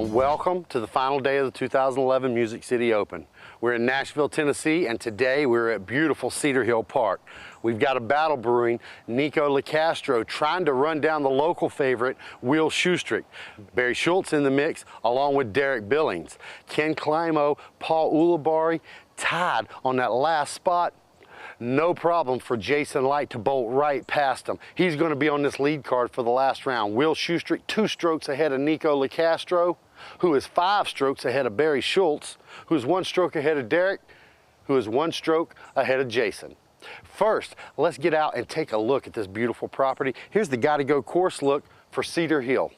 and welcome to the final day of the 2011 Music City Open. We're in Nashville, Tennessee, and today we're at beautiful Cedar Hill Park. We've got a battle brewing, Niko Castro trying to run down the local favorite, Will Schultz. Barry Schultz in the mix, along with Derek Billings. Ken Climo, Paul Ulibarri tied on that last spot. No problem for Jason Light to bolt right past him. He's going to be on this lead card for the last round. Will Schultz 2 strokes ahead of Niko Castro, who is 5 strokes ahead of Barry Schultz, who is 1 stroke ahead of Derek, who is 1 stroke ahead of Jason. First, let's get out and take a look at this beautiful property. Here's the Gotta Go course look for Cedar Hill.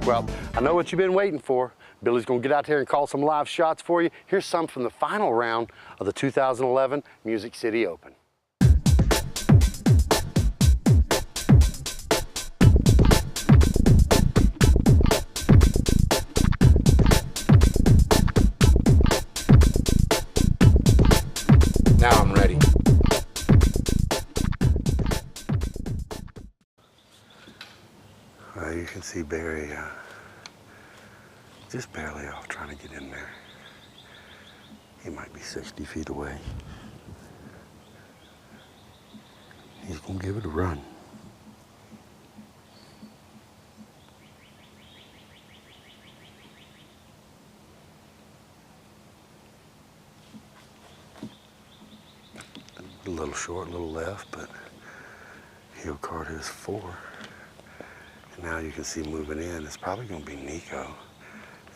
Well, I know what you've been waiting for. Billy's gonna get out there and call some live shots for you. Here's some from the final round of the 2011 Music City Open. Now I'm ready. You can see Barry just barely off trying to get in there. He might be 60 feet away. He's gonna give it a run. A little short, a little left, but heel card is 4. And now you can see moving in, it's probably gonna be Niko.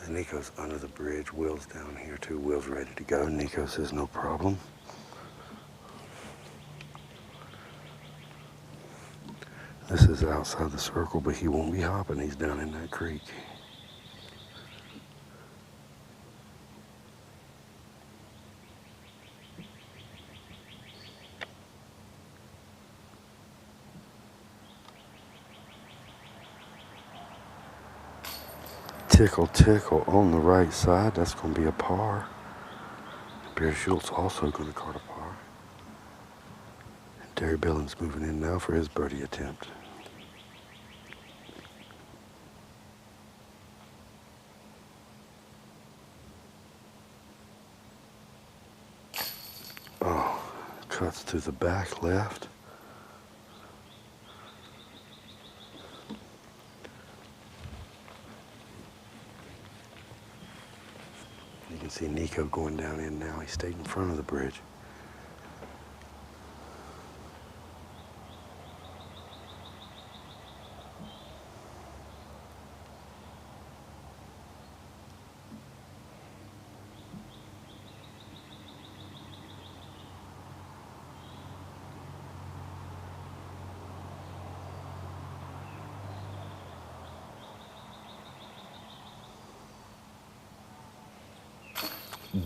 And Niko's under the bridge, Will's down here too. Will's ready to go. Niko says no problem. This is outside the circle, but he won't be hopping. He's down in that creek. tickle, tickle on the right side. That's going to be a par. Barry Schultz also going to card a par. And Derek Billings moving in now for his birdie attempt. Oh, cuts to the back left. You can see Niko going down in now. He stayed in front of the bridge.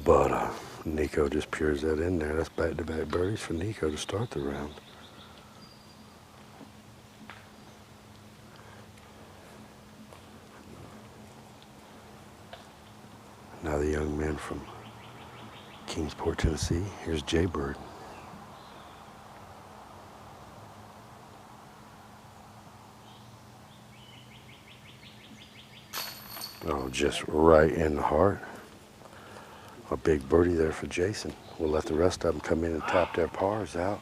But Niko just pures that in there. That's back-to-back birdies for Niko to start the round. Now the young man from Kingsport, Tennessee. Here's Jay Bird. Oh, just right in the heart. A big birdie there for Jason. We'll let the rest of them come in and tap their pars out.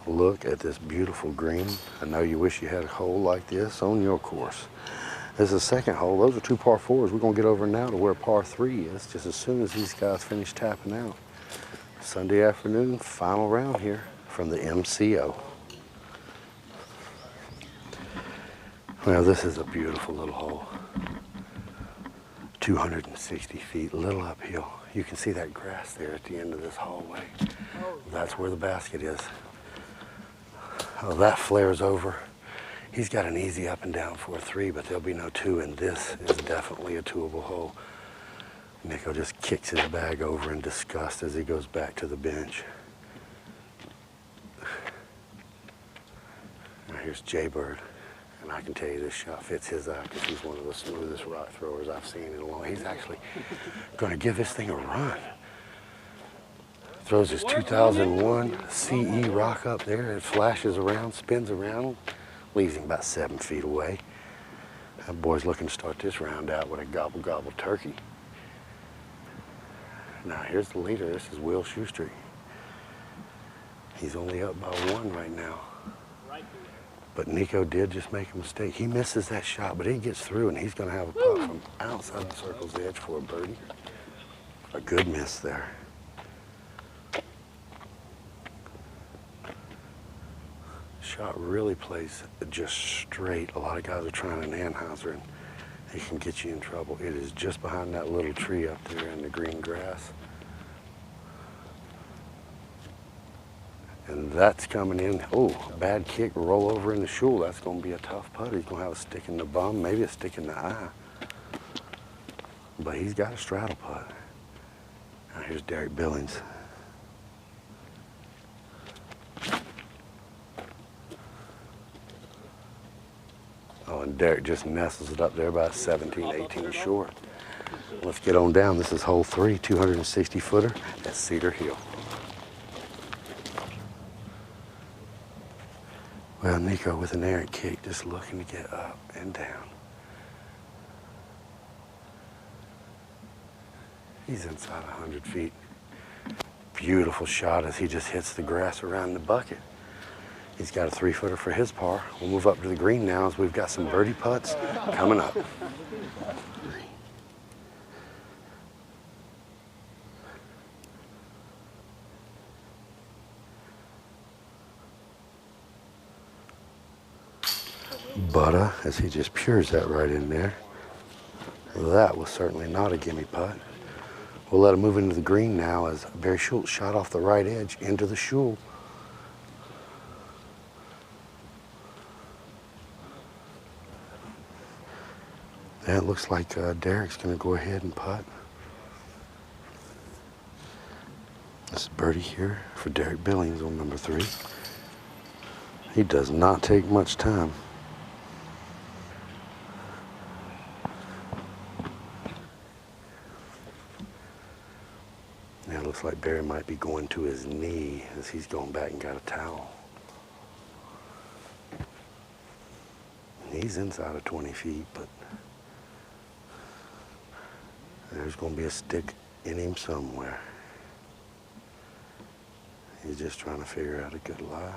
Look at this beautiful green. I know you wish you had a hole like this on your course. This is the second hole. Those are two par fours. We're going to get over now to where par three is, just as soon as these guys finish tapping out. Sunday afternoon, final round here from the MCO. Well, this is a beautiful little hole. 260 feet, a little uphill. You can see that grass there at the end of this hallway. That's where the basket is. Oh, that flares over. He's got an easy up and down for a three, but there'll be no two, and this is definitely a twoable hole. Niko just kicks his bag over in disgust as he goes back to the bench. Now here's Jay Bird. And I can tell you this shot fits his eye because he's one of the smoothest rock throwers I've seen in a long. He's actually going to give this thing a run. Throws his 2001 CE rock up there. It flashes around, spins around, leaves him about 7 feet away. That boy's looking to start this round out with a gobble gobble turkey. Now here's the leader. This is Will Shoestreet. He's only up by one right now. But Niko did just make a mistake. He misses that shot, but he gets through, and he's going to have a putt from outside the circle's edge for a birdie. A good miss there. Shot really plays just straight. A lot of guys are trying an Anheuser, and it can get you in trouble. It is just behind that little tree up there in the green grass. And that's coming in. Oh, bad kick, roll over in the shoal. That's going to be a tough putt. He's going to have a stick in the bum, maybe a stick in the eye. But he's got a straddle putt. Now here's Derek Billings. Oh, and Derek just nestles it up there about 17, 18 short. Let's get on down. This is hole 3, 260 footer at Cedar Hill. Well, Niko with an errant kick, just looking to get up and down. He's inside 100 feet. Beautiful shot as he just hits the grass around the bucket. He's got a 3-footer for his par. We'll move up to the green now as we've got some birdie putts coming up. Butta, as he just pures that right in there. That was certainly not a gimme putt. We'll let him move into the green now as Barry Schultz shot off the right edge into the shoal. And it looks like Derek's going to go ahead and putt. This is birdie here for Derek Billings on number 3. He does not take much time. looks like Barry might be going to his knee as he's going back and got a towel. He's inside of 20 feet, but there's going to be a stick in him somewhere. He's just trying to figure out a good lie.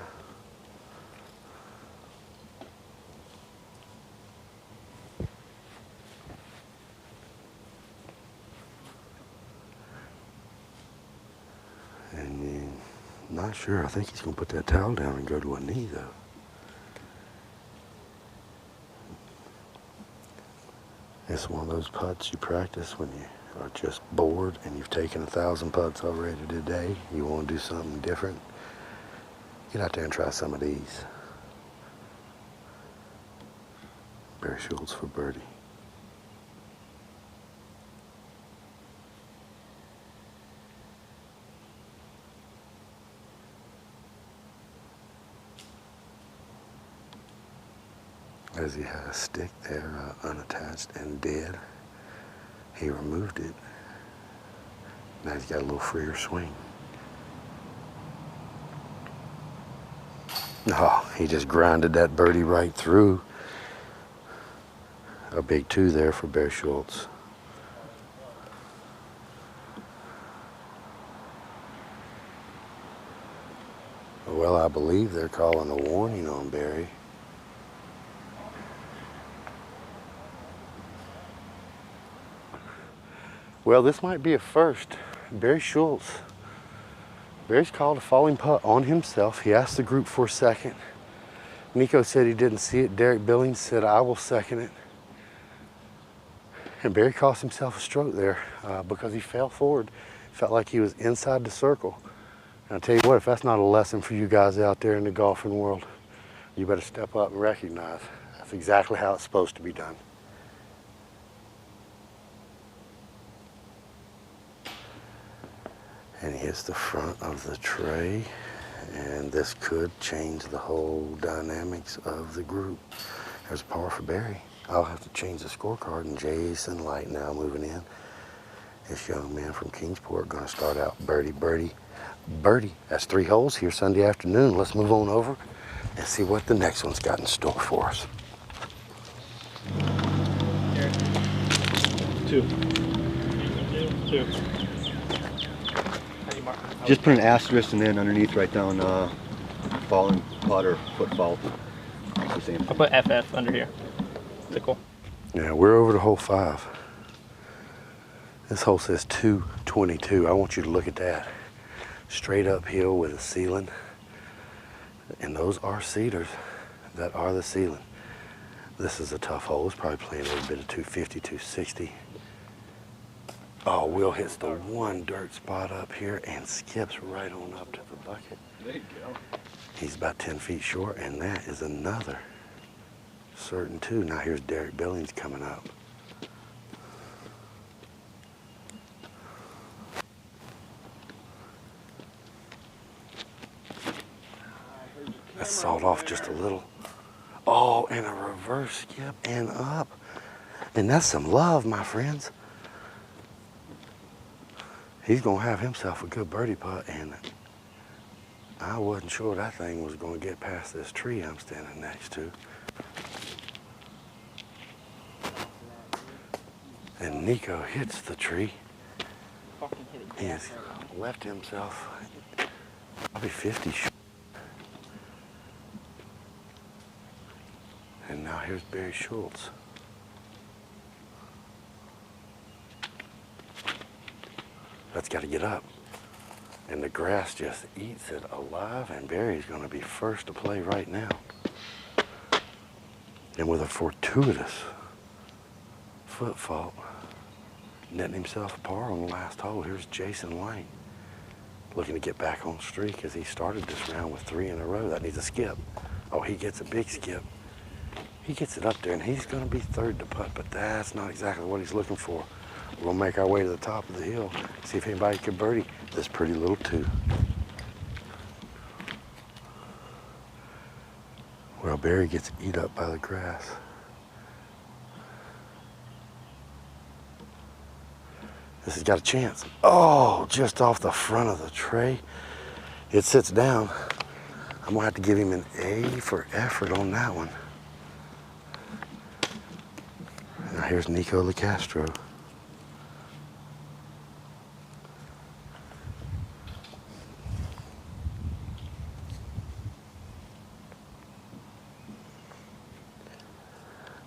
And not sure. I think he's going to put that towel down and go to a knee, though. It's one of those putts you practice when you are just bored and you've taken 1,000 putts already today. You want to do something different. Get out there and try some of these. Barry Schultz for birdie. As he had a stick there, unattached and dead, he removed it. Now he's got a little freer swing. Oh, he just grinded that birdie right through. A big 2 there for Barry Schultz. Well, I believe they're calling a warning on Barry. Well, this might be a first. Barry Schultz. Barry's called a falling putt on himself. He asked the group for a second. Niko said he didn't see it. Derek Billings said, I will second it. And Barry cost himself a stroke there because he fell forward. Felt like he was inside the circle. And I'll tell you what, if that's not a lesson for you guys out there in the golfing world, you better step up and recognize that's exactly how it's supposed to be done. And he hits the front of the tray, and this could change the whole dynamics of the group. There's a par for Barry. I'll have to change the scorecard, and Jason Light now moving in. This young man from Kingsport going to start out birdie, birdie, birdie. That's 3 holes here Sunday afternoon. Let's move on over and see what the next one's got in store for us. 2. Just put an asterisk and then underneath write down fallen putt or foot fault. It's the same thing. I'll put FF under here. Is that cool? Yeah, we're over to hole 5. This hole says 222. I want you to look at that. Straight uphill with a ceiling. And those are cedars. That are the ceiling. This is a tough hole. It's probably playing a little bit of 250, 260. Oh, Will hits the one dirt spot up here and skips right on up to the bucket. There you go. He's about 10 feet short, and that is another certain 2. Now here's Derek Billings coming up. That's sawed off just a little. Oh, and a reverse skip and up. And that's some love, my friends. He's gonna have himself a good birdie putt, and I wasn't sure that thing was gonna get past this tree I'm standing next to. And Niko hits the tree. He has left himself probably 50 short. And now here's Barry Schultz. That's got to get up. And the grass just eats it alive, and Barry's going to be first to play right now. And with a fortuitous foot fault, netting himself a par on the last hole. Here's Jason Lane looking to get back on streak as he started this round with 3 in a row. That needs a skip. Oh, he gets a big skip. He gets it up there, and he's going to be third to putt, but that's not exactly what he's looking for. We'll make our way to the top of the hill, see if anybody can birdie this pretty little 2. Well, Barry gets eat up by the grass. This has got a chance. Oh, just off the front of the tray. It sits down. I'm gonna have to give him an A for effort on that one. Now here's Niko Castro.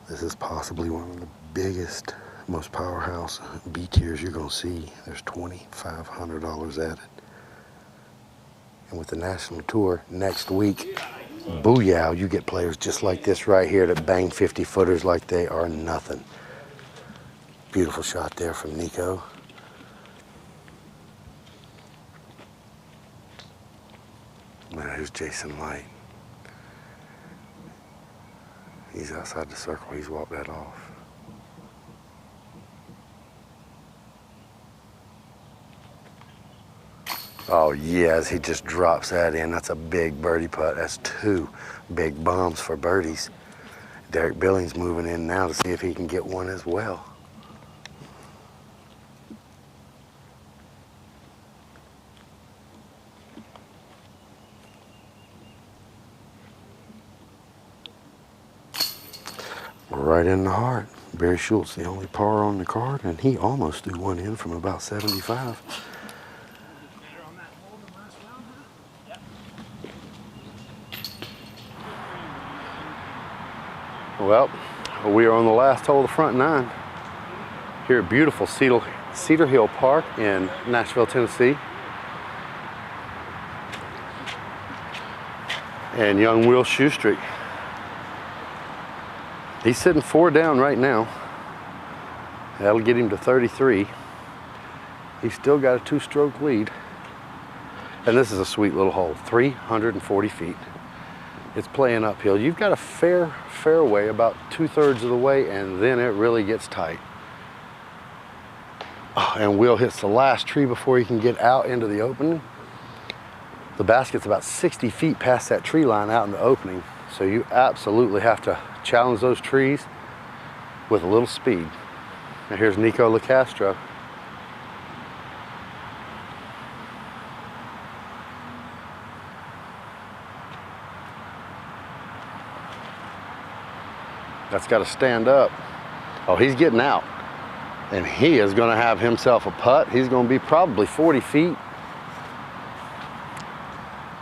This is possibly one of the biggest, most powerhouse B tiers you're gonna see. There's $2,500 at it. And with the national tour next week, booyah, you get players just like this right here that bang 50 footers like they are nothing. Beautiful shot there from Niko. Now here's Jason Light. He's outside the circle, he's walked that off. Oh yes, he just drops that in. That's a big birdie putt. That's 2 big bombs for birdies. Derek Billings moving in now to see if he can get one as well. Right in the heart. Barry Schultz, the only par on the card, and he almost threw one in from about 75. Well, we are on the last hole of the front 9 here at beautiful Cedar Hill Park in Nashville, Tennessee. And young Will Shoestrick, he's sitting 4 down right now. That'll get him to 33. He's still got a 2-stroke lead. And this is a sweet little hole, 340 feet. It's playing uphill. You've got a fairway about 2/3 of the way, and then it really gets tight. Oh, and Will hits the last tree before he can get out into the opening. The basket's about 60 feet past that tree line out in the opening, so you absolutely have to challenge those trees with a little speed. Now here's Niko Castro. That's got to stand up. Oh, he's getting out. And he is going to have himself a putt. He's going to be probably 40 feet.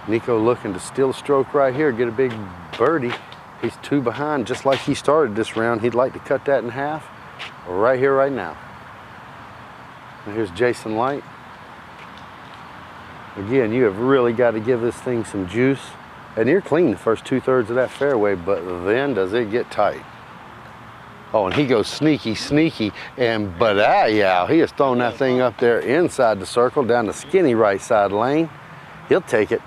Niko looking to steal a stroke right here, get a big birdie. He's 2 behind, just like he started this round. He'd like to cut that in half right here, right now. And here's Jason Light. Again, you have really got to give this thing some juice. And you're clean the first 2/3 of that fairway, but then does it get tight. Oh, and he goes sneaky, but yeah, he has thrown that thing up there inside the circle, down the skinny right side lane. He'll take it.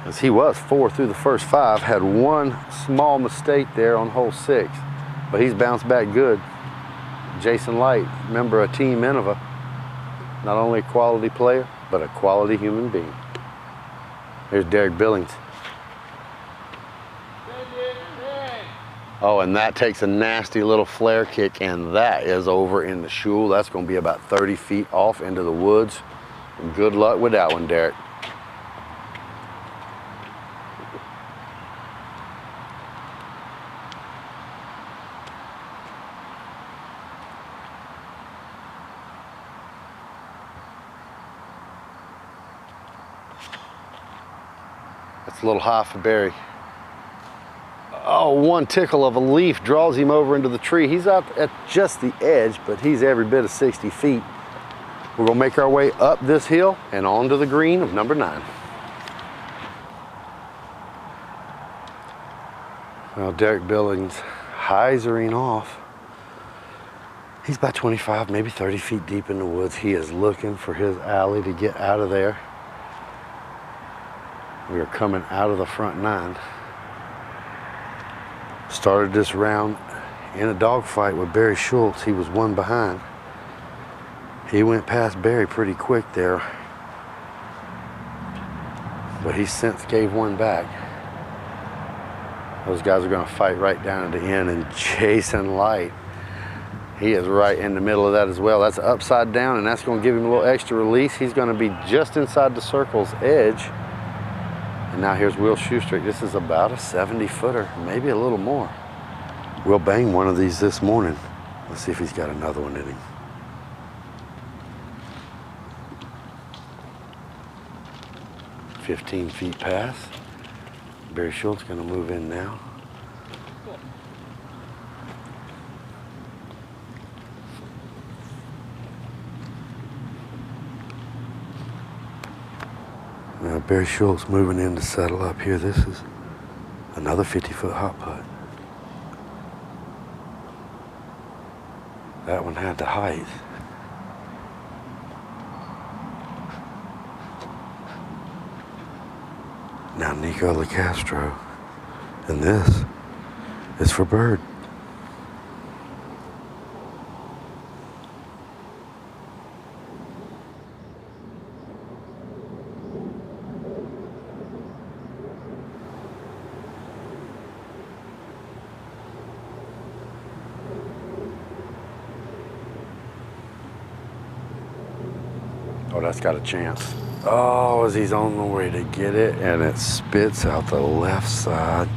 As he was 4 through the first 5, had one small mistake there on hole 6, but he's bounced back good. Jason Light, member of Team Innova. Not only a quality player, but a quality human being. Here's Derek Billings. Oh, and that takes a nasty little flare kick, and that is over in the Schultz. That's going to be about 30 feet off into the woods. Good luck with that one, Derek. That's a little high for Barry. Oh, one tickle of a leaf draws him over into the tree. He's up at just the edge, but he's every bit of 60 feet. We're gonna make our way up this hill and onto the green of number 9. Well, Derek Billings hyzering off. He's about 25, maybe 30 feet deep in the woods. He is looking for his alley to get out of there. We are coming out of the front 9. Started this round in a dogfight with Barry Schultz. He was 1 behind. He went past Barry pretty quick there. But he since gave one back. Those guys are going to fight right down at the end, and Jason Light, he is right in the middle of that as well. That's upside down, and that's going to give him a little extra release. He's going to be just inside the circle's edge. And now here's Will Schultz. This is about a 70-footer, maybe a little more. We'll bang one of these this morning. Let's see if he's got another one in him. "15 feet pass. Barry Schultz going to move in now. Now Barry Schultz moving in to settle up here. This is another 50-foot hot putt. That one had the height. Now Niko Castro, and this is for bird. Oh, that's got a chance. Oh, as he's on the way to get it, and it spits out the left side.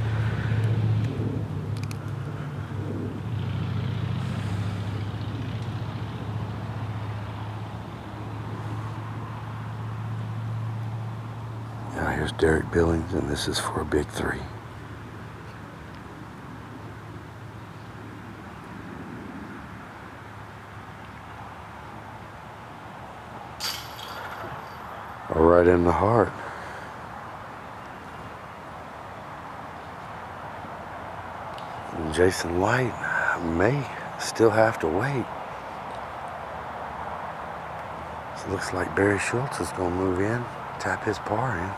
Now here's Derek Billings, and this is for a big 3. Right in the heart. And Jason Light may still have to wait. So it looks like Barry Schultz is going to move in, tap his par in.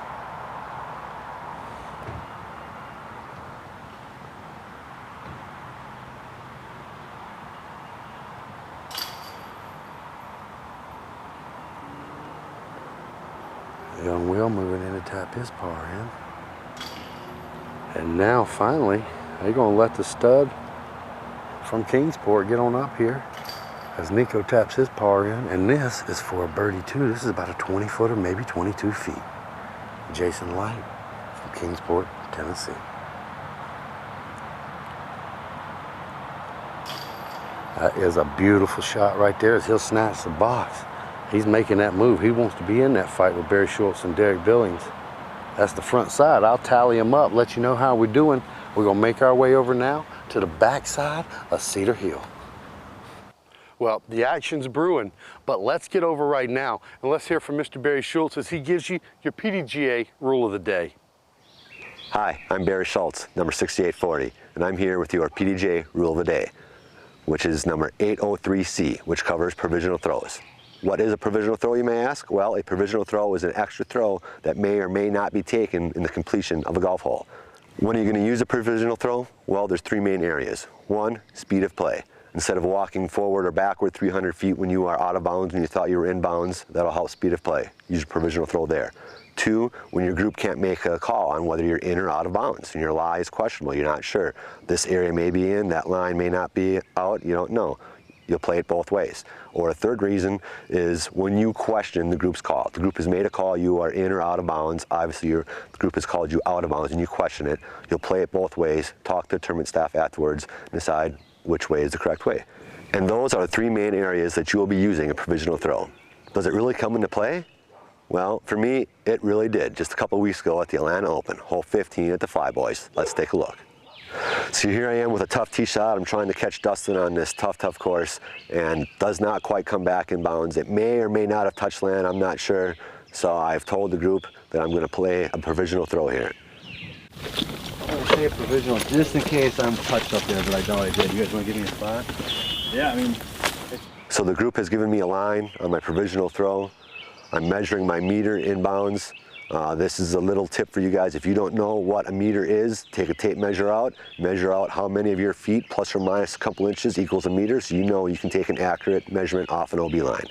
Young Will moving in to tap his par in. And now finally, they're going to let the stud from Kingsport get on up here as Niko taps his par in. And this is for a birdie too. This is about a 20-footer, maybe 22 feet. Jason Light from Kingsport, Tennessee. That is a beautiful shot right there as he'll snatch the box. He's making that move. He wants to be in that fight with Barry Schultz and Derek Billings. That's the front side. I'll tally them up, let you know how we're doing. We're going to make our way over now to the back side of Cedar Hill. Well, the action's brewing, but let's get over right now and let's hear from Mr. Barry Schultz as he gives you your PDGA rule of the day. Hi, I'm Barry Schultz, number 6840, and I'm here with your PDGA rule of the day, which is number 803C, which covers provisional throws. What is a provisional throw, you may ask? Well, a provisional throw is an extra throw that may or may not be taken in the completion of a golf hole. When are you going to use a provisional throw? Well, there's 3 main areas. 1, speed of play. Instead of walking forward or backward 300 feet when you are out of bounds and you thought you were in bounds, that'll help speed of play. Use a provisional throw there. 2, when your group can't make a call on whether you're in or out of bounds and your lie is questionable, you're not sure. This area may be in, that line may not be out, you don't know. You'll play it both ways. Or a third reason is when you question the group's call. The group has made a call, you are in or out of bounds. Obviously, the group has called you out of bounds and you question it. You'll play it both ways, talk to the tournament staff afterwards, and decide which way is the correct way. And those are the 3 main areas that you will be using a provisional throw. Does it really come into play? Well, for me, it really did. Just a couple weeks ago at the Atlanta Open, hole 15 at the Flyboys. Let's take a look. So here I am with a tough tee shot. I'm trying to catch Dustin on this tough course and does not quite come back in bounds. It may or may not have touched land, I'm not sure. So I've told the group that I'm going to play a provisional throw here. I'm going to say a provisional just in case I'm touched up there, but I know I did. You guys want to give me a spot? Yeah, I mean. So the group has given me a line on my provisional throw. I'm measuring my meter in bounds. This is a little tip for you guys. If you don't know what a meter is, take a tape measure out how many of your feet plus or minus a couple inches equals a meter, so you know you can take an accurate measurement off an OB line.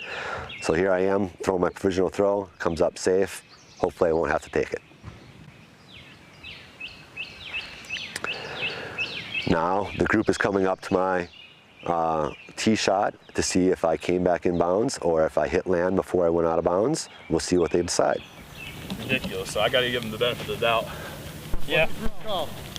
So here I am throwing my provisional throw, comes up safe. Hopefully I won't have to take it. Now the group is coming up to my tee shot to see if I came back in bounds or if I hit land before I went out of bounds. We'll see what they decide. Ridiculous, so I got to give them the benefit of the doubt. Yeah,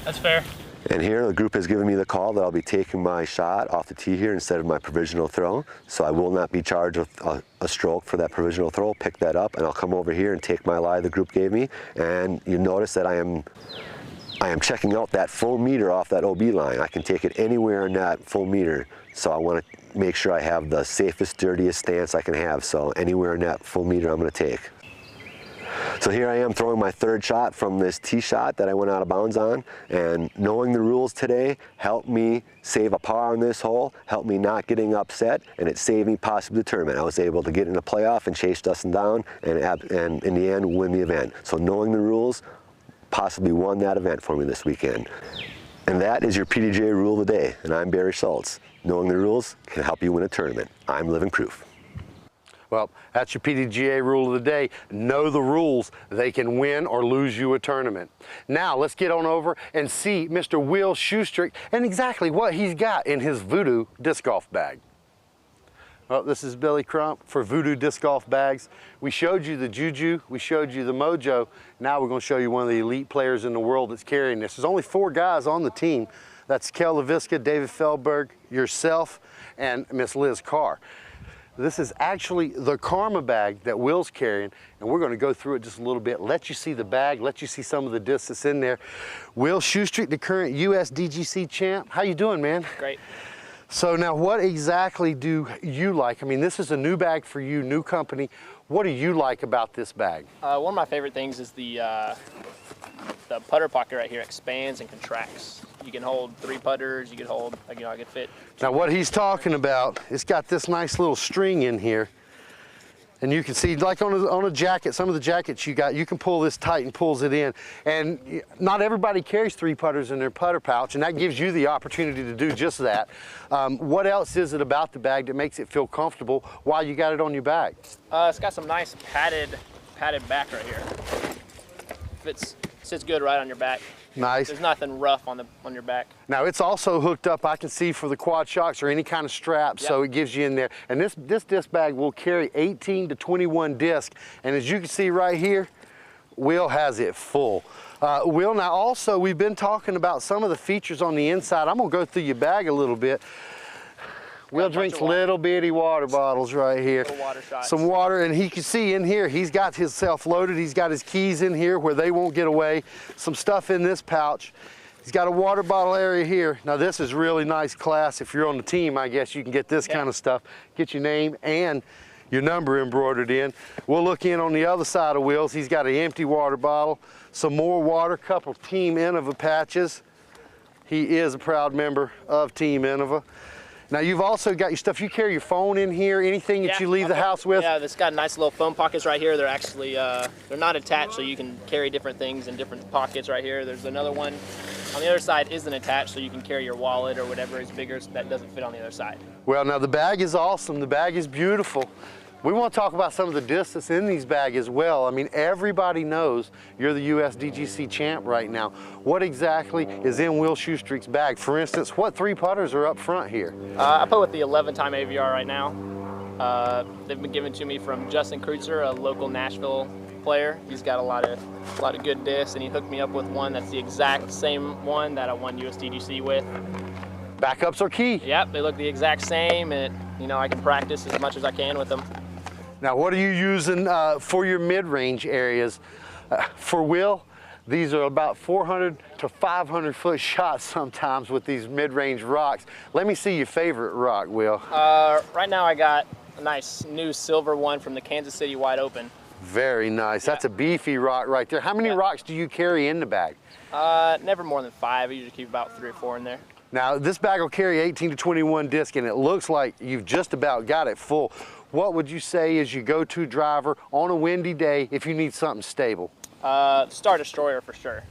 that's fair. And here the group has given me the call that I'll be taking my shot off the tee here instead of my provisional throw. So I will not be charged with a stroke for that provisional throw. Pick that up and I'll come over here and take my lie the group gave me. And you notice that I am checking out that full meter off that OB line. I can take it anywhere in that full meter. So I want to make sure I have the safest, dirtiest stance I can have. So anywhere in that full meter I'm going to take. So here I am throwing my third shot from this tee shot that I went out of bounds on, and knowing the rules today helped me save a par on this hole, helped me not getting upset, and it saved me possibly the tournament. I was able to get in a playoff and chase Dustin down and in the end win the event. So knowing the rules possibly won that event for me this weekend. And that is your PDJ rule of the day, and I'm Barry Schultz. Knowing the rules can help you win a tournament. I'm living proof. Well, that's your PDGA rule of the day. Know the rules. They can win or lose you a tournament. Now, let's get on over and see Mr. Will Schultz and exactly what he's got in his Voodoo disc golf bag. Well, this is Billy Crump for Voodoo disc golf bags. We showed you the Juju, we showed you the Mojo. Now we're going to show you one of the elite players in the world that's carrying this. There's only 4 guys on the team. That's Kel LaVisca, David Feldberg, yourself, and Miss Liz Carr. This is actually the Karma bag that Will's carrying, and we're going to go through it just a little bit, let you see the bag, let you see some of the discs that's in there. Will Schultz, the current US DGC champ. How you doing, man? Great. So now what exactly do you like? I mean, this is a new bag for you, new company. What do you like about this bag? One of my favorite things is the putter pocket right here expands and contracts. You can hold 3 putters, you can hold, I could fit. Now what he's talking about, it's got this nice little string in here. And you can see, like on a jacket, some of the jackets you got, you can pull this tight and pulls it in. And not everybody carries 3 putters in their putter pouch, and that gives you the opportunity to do just that. What else is it about the bag that makes it feel comfortable while you got it on your bag? It's got some nice padded back right here. Sits good right on your back. Nice. There's nothing rough on your back. Now it's also hooked up, I can see, for the quad shocks or any kind of strap, yep. So it gives you in there. And this disc bag will carry 18 to 21 discs. And as you can see right here, Will has it full. Will, now also we've been talking about some of the features on the inside. I'm gonna go through your bag a little bit. Will drinks little bitty water bottles right here. Water shots. Some water, and he can see in here, he's got himself loaded. He's got his keys in here where they won't get away. Some stuff in this pouch. He's got a water bottle area here. Now this is really nice class. If you're on the team, I guess you can get this kind of stuff. Get your name and your number embroidered in. We'll look in on the other side of Will's. He's got an empty water bottle, some more water, couple Team Innova patches. He is a proud member of Team Innova. Now you've also got your stuff, you carry your phone in here, anything that you leave the house with? Yeah, it's got nice little phone pockets right here. They're actually, they're not attached, so you can carry different things in different pockets right here. There's another one on the other side isn't attached, so you can carry your wallet or whatever is bigger that doesn't fit on the other side. Well, now the bag is awesome, the bag is beautiful. We want to talk about some of the discs that's in these bags as well. I mean, everybody knows you're the US DGC champ right now. What exactly is in Will Schultz's bag? For instance, what 3 putters are up front here? I put with the 11-time AVR right now. They've been given to me from Justin Kreutzer, a local Nashville player. He's got a lot of good discs, and he hooked me up with one that's the exact same one that I won US DGC with. Backups are key. Yep, they look the exact same, and I can practice as much as I can with them. Now, what are you using for your mid-range areas? For Will, these are about 400 to 500 foot shots sometimes with these mid-range rocks. Let me see your favorite rock, Will. Right now I got a nice new silver one from the Kansas City Wide Open. Very nice. That's a beefy rock right there. How many rocks do you carry in the bag? Never more than 5. I usually keep about 3 or 4 in there. Now, this bag will carry 18 to 21 discs, and it looks like you've just about got it full. What would you say is your go-to driver on a windy day if you need something stable? Star Destroyer for sure.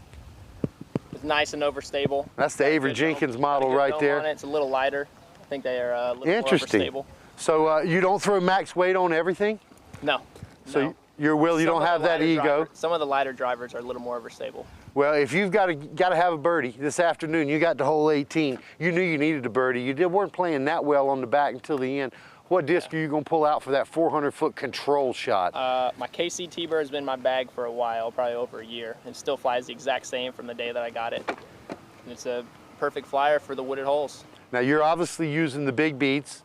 It's nice and overstable. That's the Avery Jenkins model right there. It's a little lighter. I think they are a little more overstable. So you don't throw max weight on everything? No. So you're Will, you don't have that ego. Some of the lighter drivers are a little more overstable. Well, if you've got to have a birdie this afternoon, you got to hole 18. You knew you needed a birdie. You weren't playing that well on the back until the end. What disc are you going to pull out for that 400-foot control shot? My KC T-Bird's been in my bag for a while, probably over a year, and still flies the exact same from the day that I got it. And it's a perfect flyer for the wooded holes. Now, you're obviously using the big beats.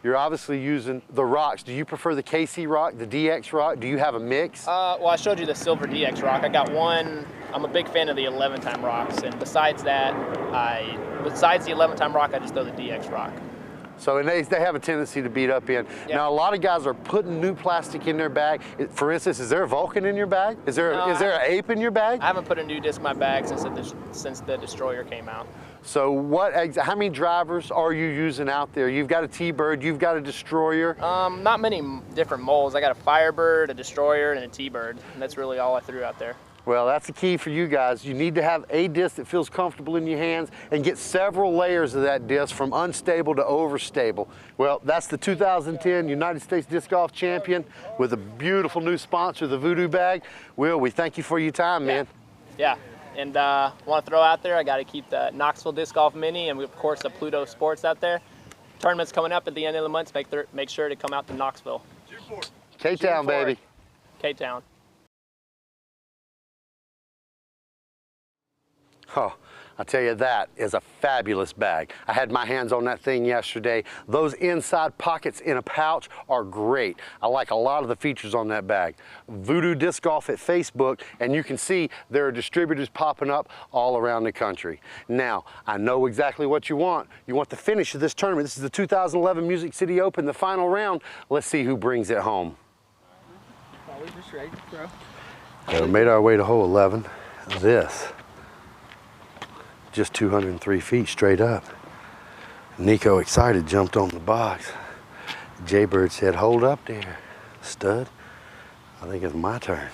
You're obviously using the rocks. Do you prefer the KC rock, the DX rock? Do you have a mix? Well, I showed you the silver DX rock. I got one. I'm a big fan of the 11-time rocks, and besides that, besides the 11-time rock, I just throw the DX rock. So, and they have a tendency to beat up in. Yep. Now, a lot of guys are putting new plastic in their bag. For instance, is there a Vulcan in your bag? Is there an ape in your bag? I haven't put a new disc in my bag since the Destroyer came out. So how many drivers are you using out there? You've got a T-Bird, you've got a Destroyer. Not many different molds. I got a Firebird, a Destroyer, and a T-Bird, and that's really all I threw out there. Well, that's the key for you guys. You need to have a disc that feels comfortable in your hands and get several layers of that disc from unstable to overstable. Well, that's the 2010 United States Disc Golf Champion with a beautiful new sponsor, the Voodoo bag. Will, we thank you for your time, man. Yeah, and I want to throw out there, I got to keep the Knoxville Disc Golf Mini and, of course, the Pluto Sports out there. Tournament's coming up at the end of the month. Make sure to come out to Knoxville. K-Town, baby. K-Town. Oh, I tell you, that is a fabulous bag. I had my hands on that thing yesterday. Those inside pockets in a pouch are great. I like a lot of the features on that bag. Voodoo Disc Golf at Facebook, and you can see there are distributors popping up all around the country. Now, I know exactly what you want. You want the finish of this tournament. This is the 2011 Music City Open, the final round. Let's see who brings it home. Probably just ready to throw. So we made our way to hole 11. This. Just 203 feet straight up. Niko, excited, jumped on the box. Jaybird said, hold up there, stud. I think it's my turn.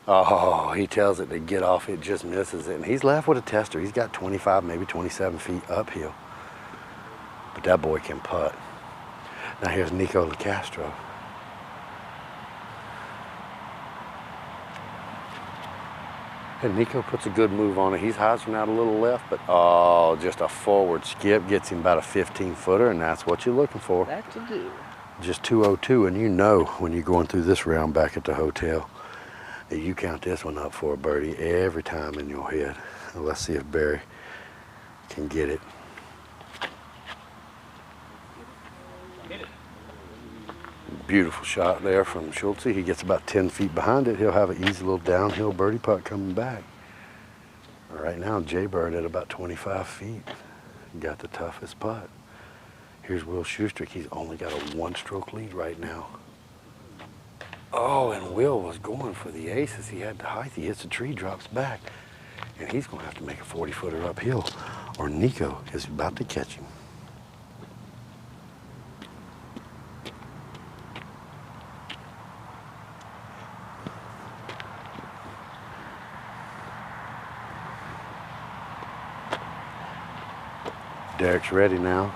Oh, he tells it to get off, it just misses it. And he's left with a tester. He's got 25, maybe 27 feet uphill. But that boy can putt. Now here's Niko Castro. And Niko puts a good move on it. He's hyzing out a little left, but oh, just a forward skip gets him about a 15-footer, and that's what you're looking for. That to do. Just 202, and you know when you're going through this round back at the hotel, that you count this one up for a birdie every time in your head. Well, let's see if Barry can get it. Beautiful shot there from Schultz. He gets about 10 feet behind it. He'll have an easy little downhill birdie putt coming back. Right now, Jaybird at about 25 feet. Got the toughest putt. Here's Will Schustrick. He's only got a one-stroke lead right now. Oh, and Will was going for the aces. He had the height. He hits a tree, drops back. And he's going to have to make a 40-footer uphill, or Niko is about to catch him. Derek's ready now.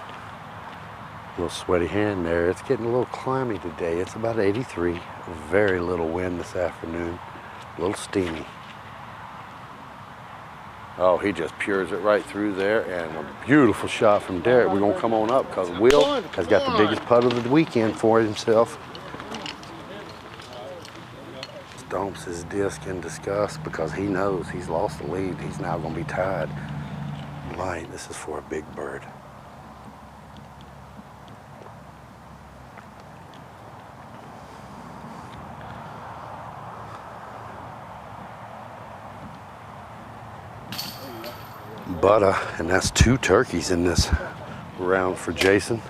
A little sweaty hand there. It's getting a little climby today. It's about 83. Very little wind this afternoon. A little steamy. Oh, he just pures it right through there, and a beautiful shot from Derek. We're gonna come on up because Will has got the biggest putt of the weekend for himself. Stomps his disc in disgust because he knows he's lost the lead. He's now gonna be tied. Light, this is for a big bird. Butter, and that's 2 turkeys in this round for Jason.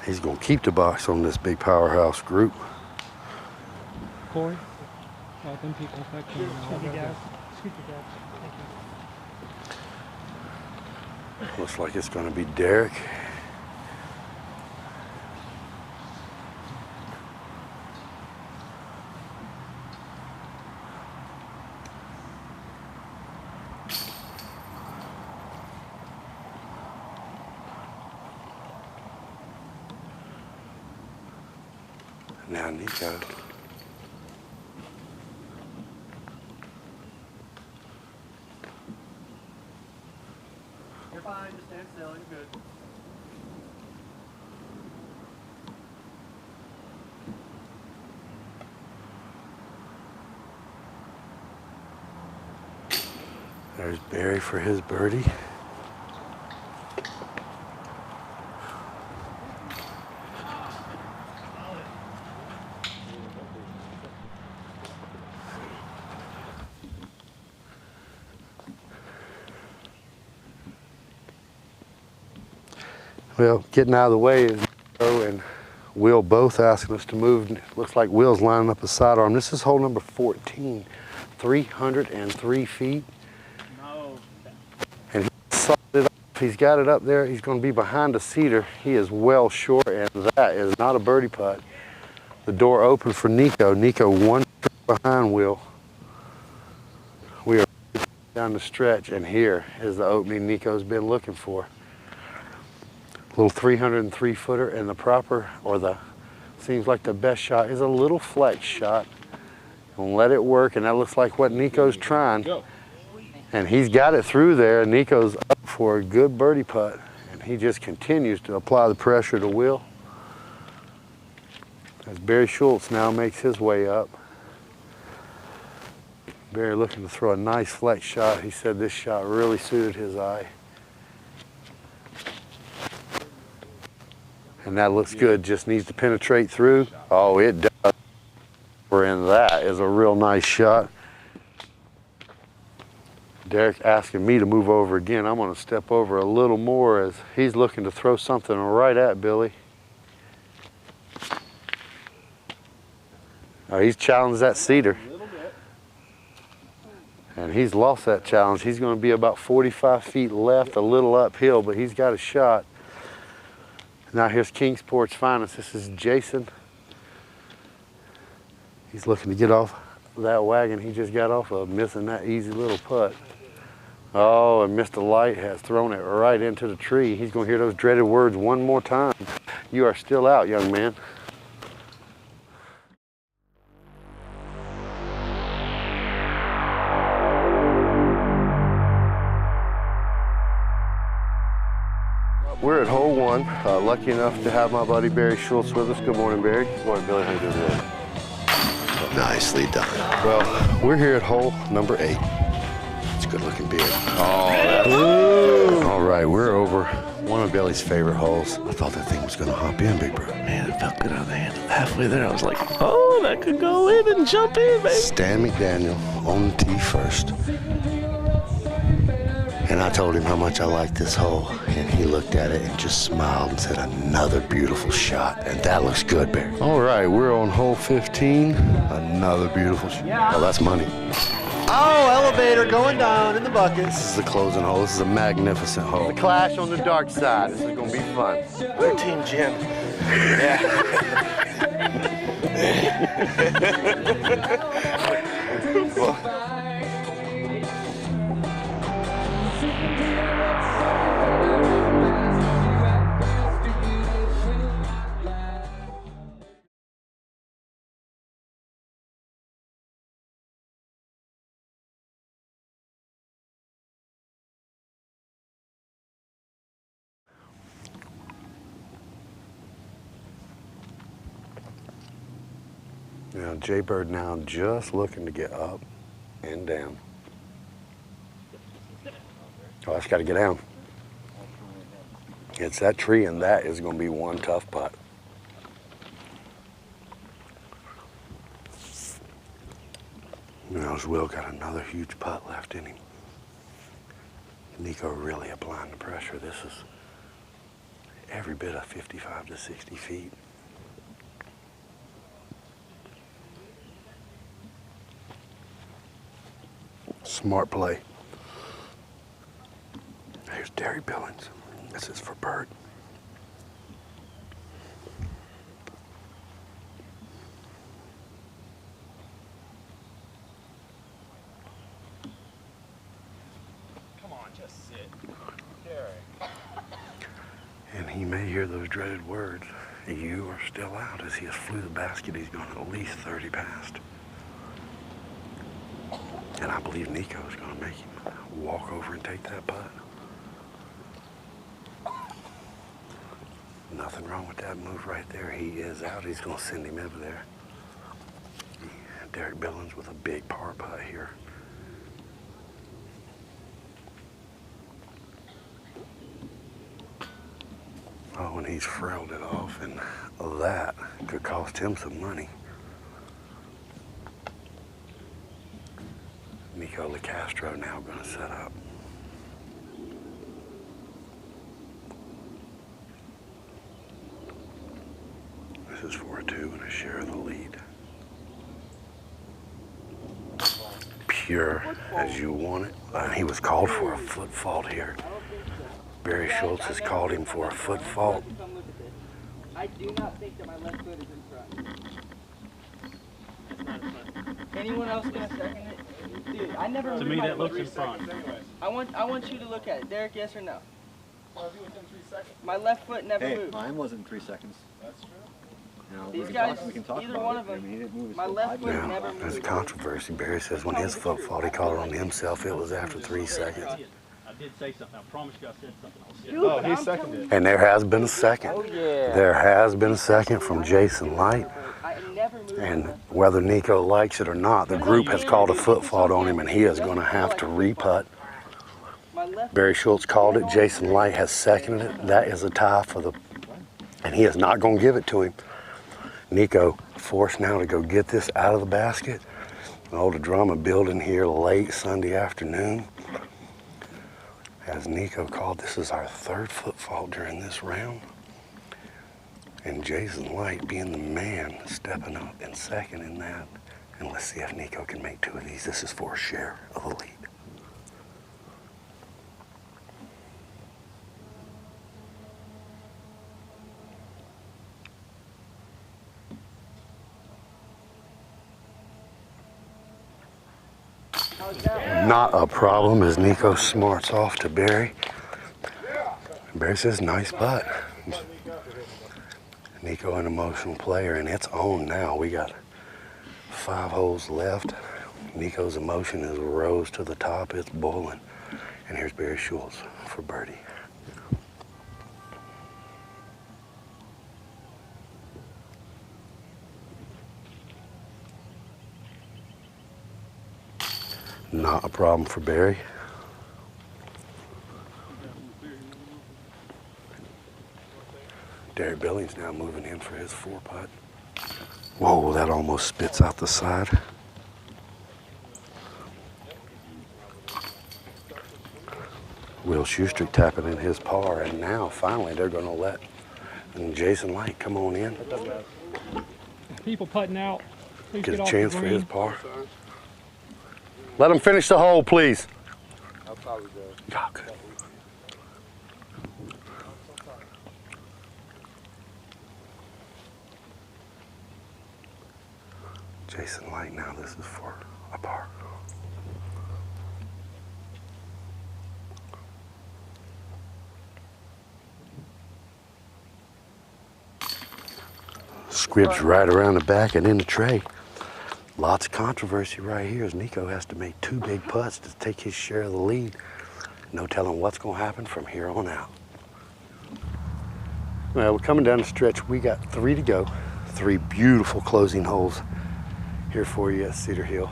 He's gonna keep the box on this big powerhouse group. Corey, them people that can. Looks like it's going to be Derek. Now Niko just stand still. You're good. There's Barry for his birdie. Well, getting out of the way is Niko and Will both asking us to move. Looks like Will's lining up a sidearm. This is hole number 14, 303 feet. No. And he's got it up there. He's going to be behind the Cedar. He is well short, and that is not a birdie putt. The door open for Niko. Niko one behind Will. We are down the stretch, and here is the opening Niko's been looking for. Little 303 footer, and the proper, or the, seems like the best shot is a little flex shot. And let it work, and that looks like what Niko's trying. Go. And he's got it through there, and Niko's up for a good birdie putt. And he just continues to apply the pressure to Will. As Barry Schultz now makes his way up. Barry looking to throw a nice flex shot. He said this shot really suited his eye. And that looks good, just needs to penetrate through. Oh, it does. And that is a real nice shot. Derek asking me to move over again. I'm gonna step over a little more as he's looking to throw something right at Billy. Oh, he's challenged that Cedar. And he's lost that challenge. He's gonna be about 45 feet left, a little uphill, but he's got a shot. Now here's Kingsport's finest. This is Jason. He's looking to get off that wagon he just got off of, missing that easy little putt. Oh, and Mr. Light has thrown it right into the tree. He's going to hear those dreaded words one more time. You are still out, young man. We're at hole one. Lucky enough to have my buddy Barry Schultz with us. Good morning, Barry. Good morning, Billy. How you doing today? Nicely done. Well, we're here at hole number 8. It's a good looking beard. Oh, all right, we're over one of Billy's favorite holes. I thought that thing was going to hop in, big bro. Man, it felt good on the handle. Halfway there, I was like, oh, that could go in and jump in, baby. Stan McDaniel on the tee first. And I told him how much I liked this hole, and he looked at it and just smiled and said, another beautiful shot. And that looks good, Barry. All right, we're on hole 15. Another beautiful shot. Yeah. Oh, that's money. Oh, elevator going down in the buckets. This is the closing hole. This is a magnificent hole. The clash on the dark side. This is going to be fun. We're Team Jim. Yeah. Well, now, Jay Bird now just looking to get up and down. Oh, that's got to get down. It's that tree, and that is going to be one tough putt. Now, Will got another huge putt left in him. Niko really applying the pressure. This is every bit of 55 to 60 feet. Smart play. Here's Derry Billings. This is for Bird. Come on, just sit. Derek. And he may hear those dreaded words. You are still out. As he has flew the basket, he's gone at least 30 past. And I believe Niko is going to make him walk over and take that putt. Nothing wrong with that move right there. He is out. He's going to send him over there. Derek Billings with a big par putt here. Oh, and he's frailed it off, and that could cost him some money. Niko Castro now going to set up. This is for a 2 and a share of the lead. Pure as you want it. He was called for a foot fault here. Barry Schultz has called him for a foot fault. I do not think that my left foot is in front. Anyone else gonna second it? Dude, I never. To me, that looks in front. I want you to look at it. Derek, yes or no? My left foot never moved. Mine wasn't 3 seconds. That's true. You know, These guys, we can talk either about one it. of them, I mean, he didn't move his my foot left 5 foot minutes. never Now, there's a moved. controversy. Barry says when his foot fault, he called it on himself. It was after 3 seconds. I did say something. I promise you I said something. Dude, he seconded. And there has been a second. Oh yeah. There has been a second from Jason Light. I never moved. And whether Niko likes it or not, the group has called a foot fault on him, and he is going to have to re-putt. My left. Barry Schultz called it. Jason Light has seconded it. That is a tie for the, and he is not going to give it to him. Niko forced now to go get this out of the basket. Oh, the drama building here late Sunday afternoon. As Niko called, this is our 3rd foot fault during this round. And Jason Light being the man, stepping up and second in that. And let's see if Niko can make 2 of these. This is for a share of the lead. Not a problem as Niko smarts off to Barry. Barry says, nice putt. Niko an emotional player, and it's on now. We got 5 holes left. Niko's emotion is rose to the top. It's boiling. And here's Barry Schultz for birdie. Not a problem for Barry. Derek Billings now moving in for his 4 putt. Whoa, that almost spits out the side. Will Schuster tapping in his par, and now finally they're going to let Jason Light come on in. People putting out. Please Get a off the chance for green. his par. Let him finish the hole, please. I'll probably go. Yeah, good. Jason Light now, this is for a par. Squibs right around the back and in the tray. Lots of controversy right here as Niko has to make 2 big putts to take his share of the lead. No telling what's going to happen from here on out. Well, we're coming down the stretch. We got 3 to go. 3 beautiful closing holes here for you at Cedar Hill.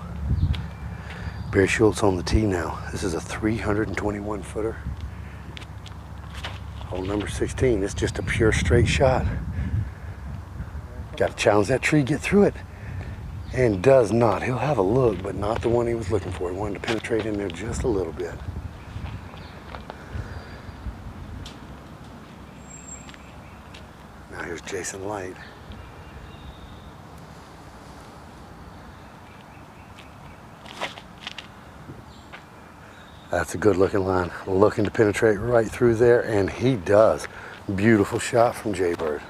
Barry Schultz on the tee now. This is a 321 footer. Hole number 16. It's just a pure straight shot. Got to challenge that tree, get through it. And does not. He'll have a look, but not the one he was looking for. He wanted to penetrate in there just a little bit. Now here's Jason Light. That's a good looking line. Looking to penetrate right through there, and he does. Beautiful shot from Jaybird.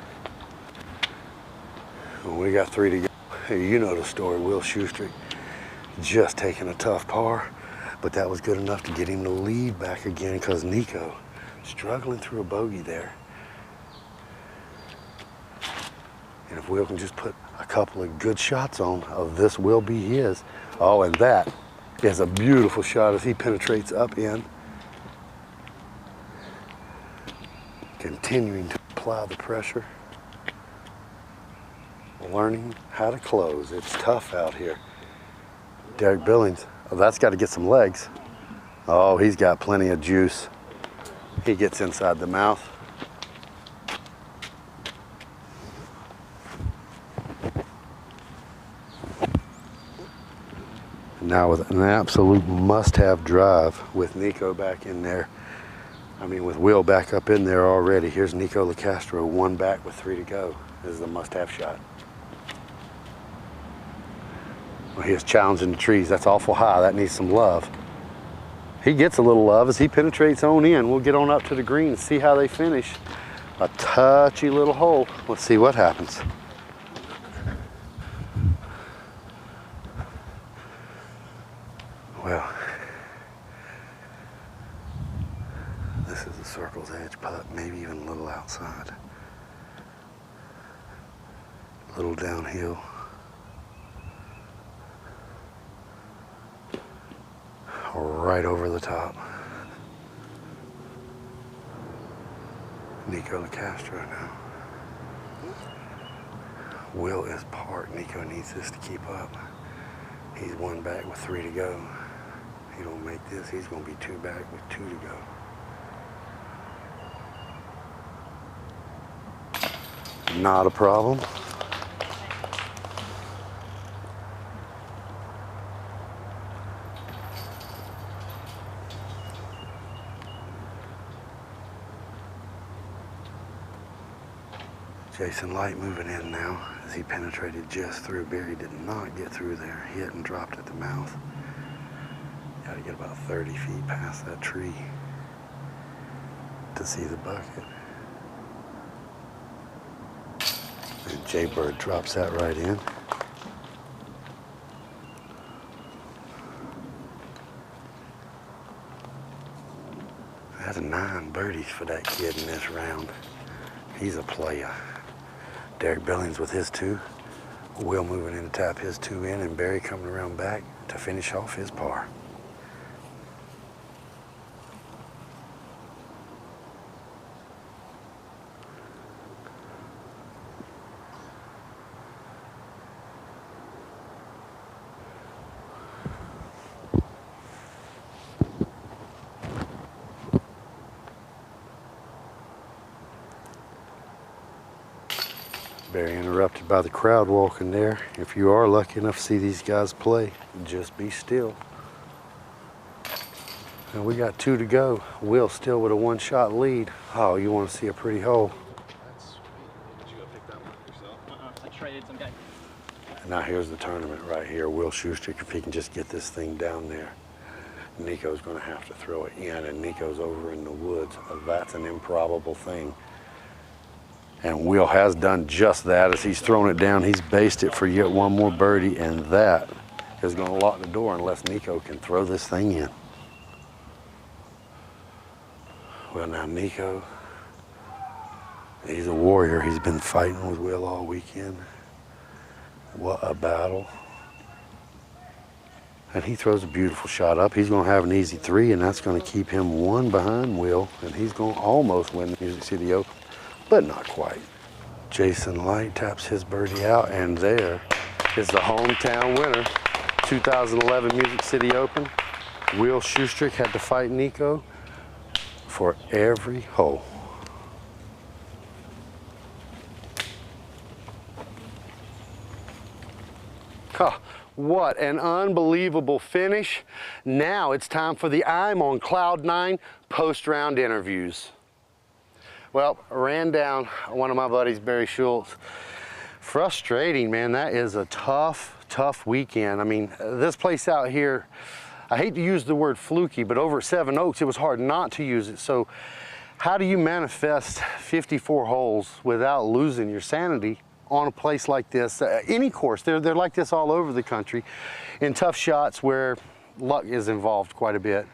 We got 3 to go. You know the story. Will Schuster just taking a tough par, but that was good enough to get him to lead back again because Niko struggling through a bogey there. And if Will can just put a couple of good shots on, this will be his. Oh, and that is a beautiful shot as he penetrates up in. Continuing to apply the pressure. Learning how to close. It's tough out here. Derek Billings, oh, that's got to get some legs. Oh, he's got plenty of juice. He gets inside the mouth. Now with an absolute must-have drive with Niko back in there. I mean, with Will back up in there already. Here's Niko Castro, one back with 3 to go. This is the must-have shot. Well, he is challenging the trees. That's awful high. That needs some love. He gets a little love as he penetrates on in. We'll get on up to the green and see how they finish. A touchy little hole. Let's see what happens. Well, this is a circle's edge putt, maybe even a little outside. A little downhill. Right over the top. Niko Castro now. Will is parked. Niko needs this to keep up. He's 1 back with 3 to go. He don't make this, he's going to be 2 back with 2 to go. Not a problem. Jason Light moving in now as he penetrated just through. Barry did not get through there. Hit and dropped at the mouth. Got to get about 30 feet past that tree to see the bucket. And Jay Bird drops that right in. That's 9 birdies for that kid in this round. He's a player. Derek Billings with his 2. Will moving in to tap his 2 in, and Barry coming around back to finish off his par. Very interrupted by the crowd walking there. If you are lucky enough to see these guys play, just be still. And we got 2 to go. Will still with a 1-shot lead. Oh, you want to see a pretty hole. That's sweet. Did you go pick that one up yourself? I traded some guy. Now here's the tournament right here. Will Schultz, if he can just get this thing down there. Niko's going to have to throw it in, and Niko's over in the woods. That's an improbable thing. And Will has done just that. As he's thrown it down, he's based it for yet 1 more birdie, and that is going to lock the door unless Niko can throw this thing in. Well, now Niko, he's a warrior. He's been fighting with Will all weekend. What a battle. And he throws a beautiful shot up. He's going to have an easy 3, and that's going to keep him 1 behind Will, and he's going to almost win the Music City Open. But not quite. Jason Light taps his birdie out, and there is the hometown winner, 2011 Music City Open. Will Schultz had to fight Niko for every hole. Huh. What an unbelievable finish. Now it's time for the I'm on Cloud 9 post-round interviews. Well, I ran down one of my buddies, Barry Schultz. Frustrating, man. That is a tough weekend. I mean, this place out here, I hate to use the word fluky, but over at Seven Oaks, it was hard not to use it. So how do you manifest 54 holes without losing your sanity on a place like this? Any course, they're like this all over the country, in tough shots where luck is involved quite a bit.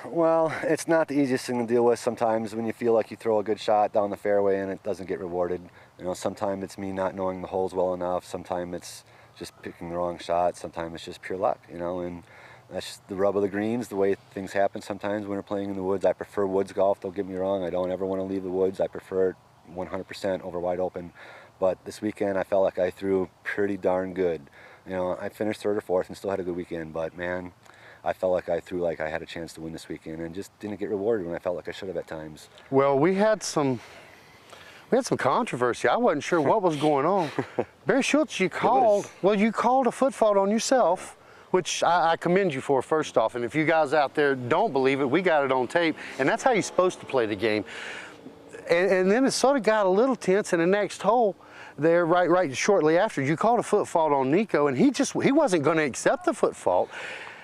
Well, it's not the easiest thing to deal with sometimes when you feel like you throw a good shot down the fairway and it doesn't get rewarded. You know, sometimes it's me not knowing the holes well enough. Sometimes it's just picking the wrong shot. Sometimes it's just pure luck, you know, and that's just the rub of the greens, the way things happen sometimes when we're playing in the woods. I prefer woods golf, don't get me wrong. I don't ever want to leave the woods. I prefer it 100% over wide open. But this weekend, I felt like I threw pretty darn good. You know, I finished 3rd or 4th and still had a good weekend, but man, I felt like I threw like I had a chance to win this weekend and just didn't get rewarded when I felt like I should have at times. Well, we had some controversy. I wasn't sure what was going on. Barry Schultz, you called a foot fault on yourself, which I commend you for, first off. And if you guys out there don't believe it, we got it on tape, and that's how you're supposed to play the game. And then it sort of got a little tense in the next hole there, right shortly after. You called a foot fault on Niko, and he wasn't going to accept the foot fault.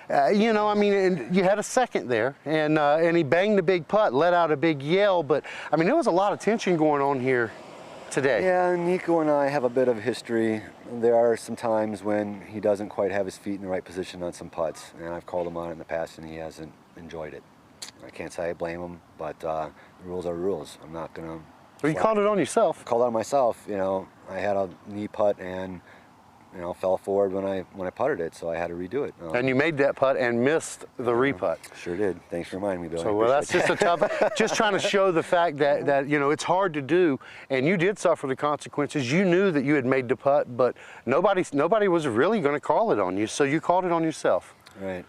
You know, I mean, and you had a second there, and he banged the big putt, let out a big yell. But I mean, there was a lot of tension going on here today. Yeah, Niko and I have a bit of history. There are some times when he doesn't quite have his feet in the right position on some putts, and I've called him on it in the past, and he hasn't enjoyed it. I can't say I blame him, but the rules are rules. I'm not gonna. Well, you called it on yourself. Called it on myself. You know, I had a knee putt and, you know, fell forward when I putted it, so I had to redo it. And you made that putt and missed the re-putt. Sure did. Thanks for reminding me, Billy. So well, that's just a tough. Just trying to show the fact that you know it's hard to do, and you did suffer the consequences. You knew that you had made the putt, but nobody was really going to call it on you, so you called it on yourself. Right.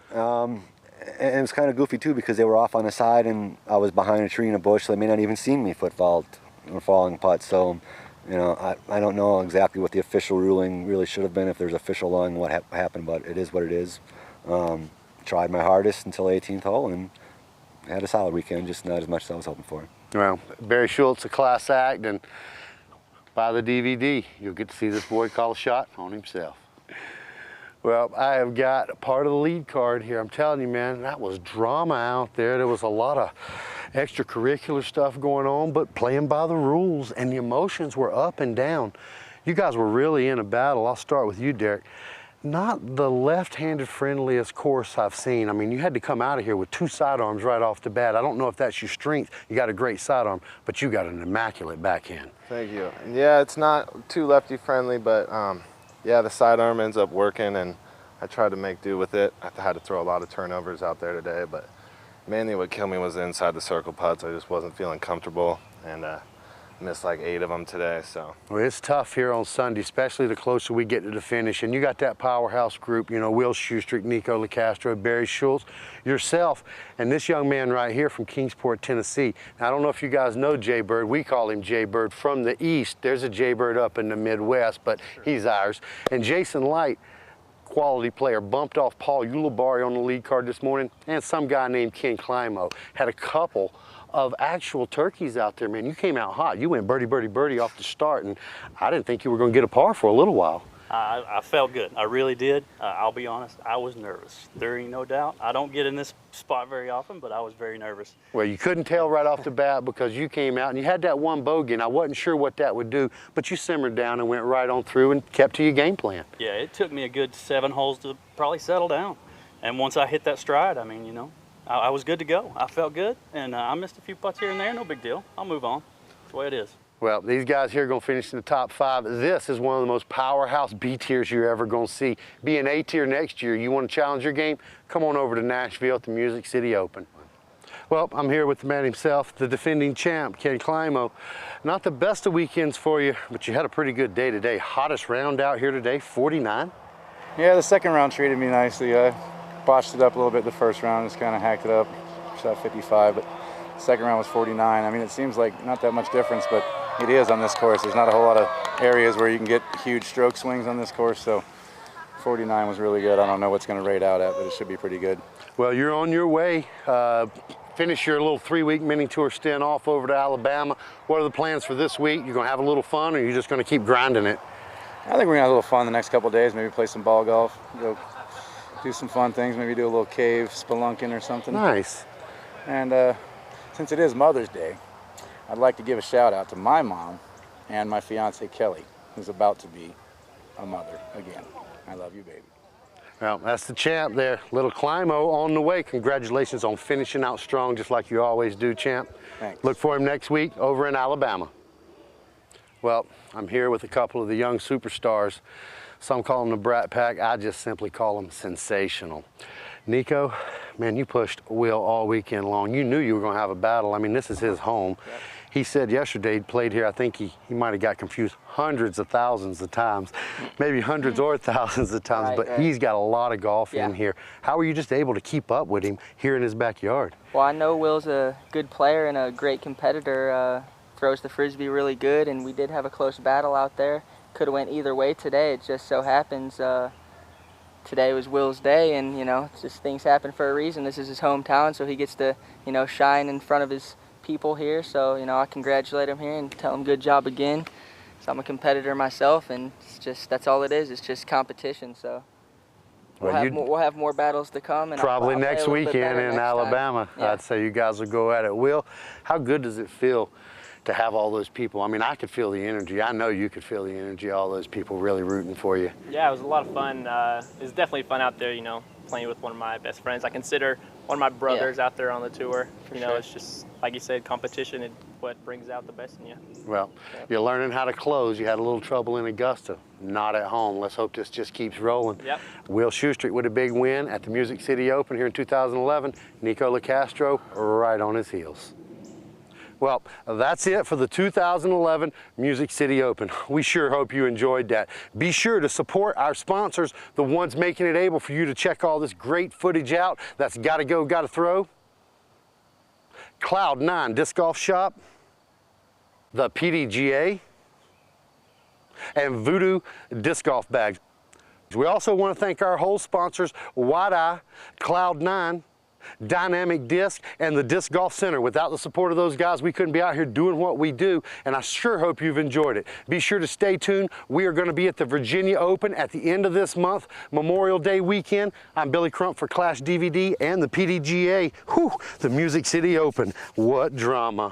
And it was kind of goofy too because they were off on the side and I was behind a tree in a bush, so they may not even seen me foot fault or falling putt. So, you know, I don't know exactly what the official ruling really should have been, if there's official law and what happened, but it is what it is. Tried my hardest until 18th hole and had a solid weekend, just not as much as I was hoping for. Well, Barry Schultz, a class act, and buy the DVD. You'll get to see this boy call a shot on himself. Well, I have got part of the lead card here. I'm telling you, man, that was drama out there. There was a lot of extracurricular stuff going on, but playing by the rules, and the emotions were up and down. You guys were really in a battle. I'll start with you, Derek. Not the left-handed friendliest course I've seen. I mean, you had to come out of here with 2 sidearms right off the bat. I don't know if that's your strength. You got a great sidearm, but you got an immaculate backhand. Thank you. Yeah, it's not too lefty friendly, but yeah, the sidearm ends up working, and I tried to make do with it. I had to throw a lot of turnovers out there today, but mainly what killed me was the inside the circle putts. I just wasn't feeling comfortable, and missed like 8 of them today. So well, it's tough here on Sunday, especially the closer we get to the finish. And you got that powerhouse group, you know, Will Schustrick, Niko Castro, Barry Schultz, yourself, and this young man right here from Kingsport, Tennessee. Now, I don't know if you guys know Jay Bird. We call him Jay Bird from the East. There's a Jay Bird up in the Midwest, but he's ours. And Jason Light, quality player, bumped off Paul Ulibarri on the lead card this morning, and some guy named Ken Climo. Had a couple of actual turkeys out there, man. You came out hot. You went birdie, birdie, birdie off the start, and I didn't think you were going to get a par for a little while. I felt good. I really did. I'll be honest, I was nervous. There ain't no doubt. I don't get in this spot very often, but I was very nervous. Well, you couldn't tell right off the bat because you came out and you had that one bogey, and I wasn't sure what that would do, but you simmered down and went right on through and kept to your game plan. Yeah, it took me a good 7 holes to probably settle down. And once I hit that stride, I mean, you know, I was good to go. I felt good, and I missed a few putts here and there. No big deal. I'll move on. That's the way it is. Well, these guys here are going to finish in the top 5. This is one of the most powerhouse B tiers you're ever going to see. Be an A tier next year. You want to challenge your game? Come on over to Nashville at the Music City Open. Well, I'm here with the man himself, the defending champ, Ken Climo. Not the best of weekends for you, but you had a pretty good day today. Hottest round out here today, 49. Yeah, the second round treated me nicely. I botched it up a little bit the first round, just kind of hacked it up, shot 55, but the second round was 49. I mean, it seems like not that much difference, but it is on this course. There's not a whole lot of areas where you can get huge stroke swings on this course, so 49 was really good. I don't know what's going to rate out at, but it should be pretty good. Well, you're on your way. Finish your little 3-week mini tour stint off over to Alabama. What are the plans for this week? You going to have a little fun, or are you just going to keep grinding it? I think we're going to have a little fun the next couple of days, maybe play some ball golf, go do some fun things, maybe do a little cave spelunking or something. Nice. And since it is Mother's Day, I'd like to give a shout out to my mom and my fiance Kelly, who's about to be a mother again. I love you, baby. Well, that's the champ there, little Climo on the way. Congratulations on finishing out strong, just like you always do, champ. Thanks. Look for him next week over in Alabama. Well, I'm here with a couple of the young superstars. Some call them the Brat Pack. I just simply call them sensational. Niko, man, you pushed Will all weekend long. You knew you were going to have a battle. I mean, this is his home. He said yesterday he'd played here, I think he might have got confused hundreds of thousands of times, maybe hundreds or thousands of times, but he's got a lot of golf in here. How are you just able to keep up with him here in his backyard? Well, I know Will's a good player and a great competitor, throws the Frisbee really good, and we did have a close battle out there. Could have went either way today. It just so happens today was Will's day, and you know, it's just things happen for a reason. This is his hometown, so he gets to, you know, shine in front of his people here. So, you know, I congratulate him here and tell him good job again. So I'm a competitor myself, and it's just, that's all it is. It's just competition. So we'll have more battles to come. And probably I'll next weekend in Alabama. I'd say you guys will go at it. Will, how good does it feel to have all those people? I mean, I could feel the energy. I know you could feel the energy, all those people really rooting for you. Yeah, it was a lot of fun. It was definitely fun out there, you know, playing with one of my best friends. I consider one of my brothers out there on the tour. You know, it's just, like you said, competition and what brings out the best in you. Well, you're learning how to close. You had a little trouble in Augusta, not at home. Let's hope this just keeps rolling. Yep. Will Schultz with a big win at the Music City Open here in 2011. Niko Castro right on his heels. Well, that's it for the 2011 Music City Open. We sure hope you enjoyed that. Be sure to support our sponsors, the ones making it able for you to check all this great footage out. That's Gotta Go, Gotta Throw, Cloud9 Disc Golf Shop, the PDGA, and Voodoo Disc Golf Bags. We also want to thank our whole sponsors, Wide Eye, Cloud9, Dynamic Disc, and the Disc Golf Center. Without the support of those guys, we couldn't be out here doing what we do, and I sure hope you've enjoyed it. Be sure to stay tuned. We are going to be at the Virginia Open at the end of this month, Memorial Day weekend. I'm Billy Crump for Clash DVD and the PDGA. Whew, the Music City Open. What drama.